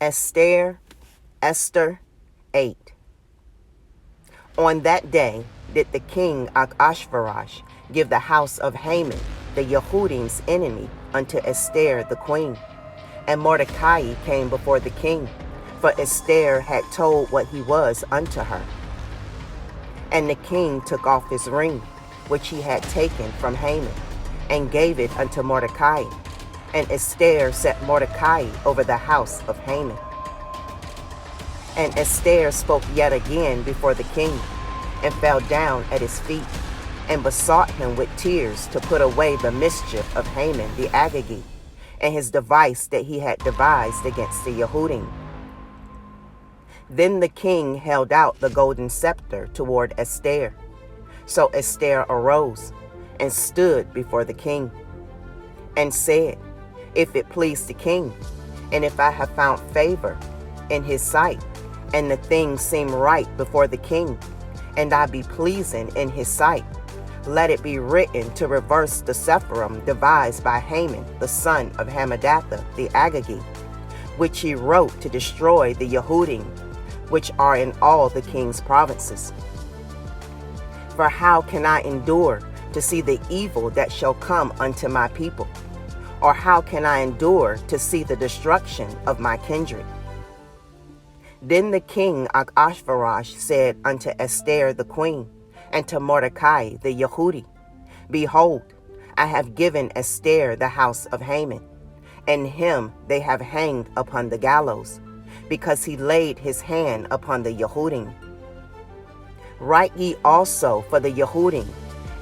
ESTHER, Esther 8. On that day did the king Ahasuerus give the house of Haman, the Yehudim's enemy, unto Esther the queen. And Mordecai came before the king, for Esther had told what he was unto her. And the king took off his ring, which he had taken from Haman, and gave it unto Mordecai. And Esther set Mordecai over the house of Haman. And Esther spoke yet again before the king, and fell down at his feet, and besought him with tears to put away the mischief of Haman the Agagite, and his device that he had devised against the Yehudim. Then the king held out the golden scepter toward Esther. So Esther arose, and stood before the king, and said, If it please the king, and if I have found favor in his sight, and the thing seem right before the king, and I be pleasing in his sight, let it be written to reverse the Cepher devised by Haman, the son of Hammedatha the Agagite, which he wrote to destroy the Yehudim, which are in all the king's provinces. For how can I endure to see the evil that shall come unto my people? Or how can I endure to see the destruction of my kindred? Then the king Ahasuerus said unto Esther the queen, and to Mordecai the Yehudi, Behold, I have given Esther the house of Haman, and him they have hanged upon the gallows, because he laid his hand upon the Yehudim. Write ye also for the Yehudim,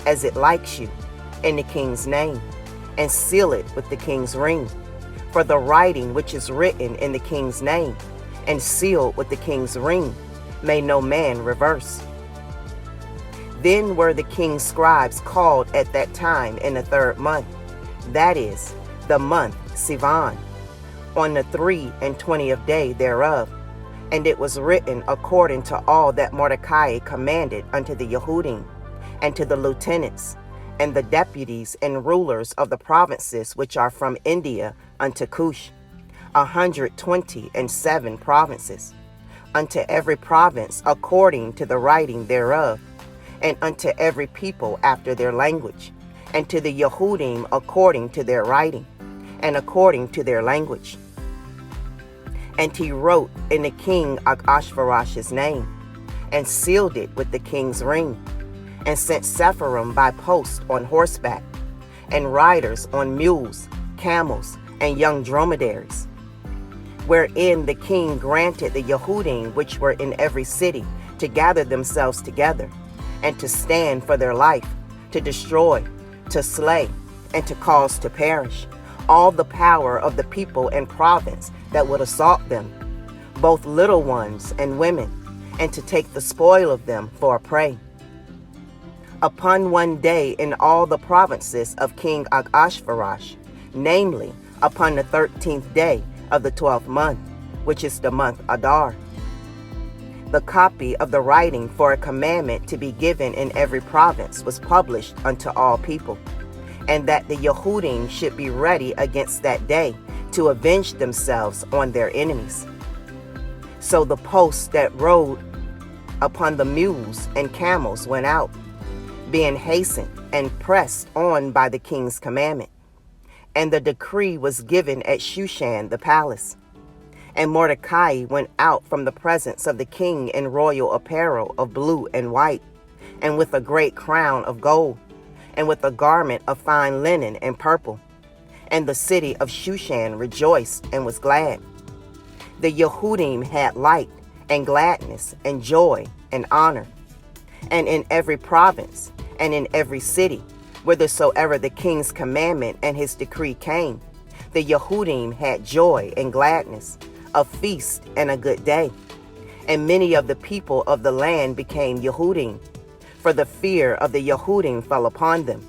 as it likes you, in the king's name, and seal it with the king's ring. For the writing which is written in the king's name, and sealed with the king's ring, may no man reverse. Then were the king's scribes called at that time in the 3rd month, that is, the month Sivan, on the 23rd day thereof. And it was written according to all that Mordecai commanded unto the Yehudim, and to the lieutenants, and the deputies and rulers of the provinces which are from India unto Cush, 127 provinces, unto every province according to the writing thereof, and unto every people after their language, and to the Yehudim according to their writing, and according to their language. And he wrote in the king Ahasuerus' name, and sealed it with the king's ring, and sent Cepher by post on horseback, and riders on mules, camels, and young dromedaries, wherein the king granted the Yehudim which were in every city to gather themselves together, and to stand for their life, to destroy, to slay, and to cause to perish all the power of the people and province that would assault them, both little ones and women, and to take the spoil of them for a prey. Upon one day in all the provinces of King Ahasuerus, namely, upon the 13th day of the 12th month, which is the month Adar, the copy of the writing for a commandment to be given in every province was published unto all people, and that the Yehudim should be ready against that day to avenge themselves on their enemies. So the posts that rode upon the mules and camels went out, being hastened and pressed on by the king's commandment. And the decree was given at Shushan the palace. And Mordecai went out from the presence of the king in royal apparel of blue and white, and with a great crown of gold, and with a garment of fine linen and purple. And the city of Shushan rejoiced and was glad. The Yehudim had light and gladness and joy and honor. And in every province and in every city, whithersoever the king's commandment and his decree came, the Yehudim had joy and gladness, a feast and a good day. And many of the people of the land became Yehudim, for the fear of the Yehudim fell upon them,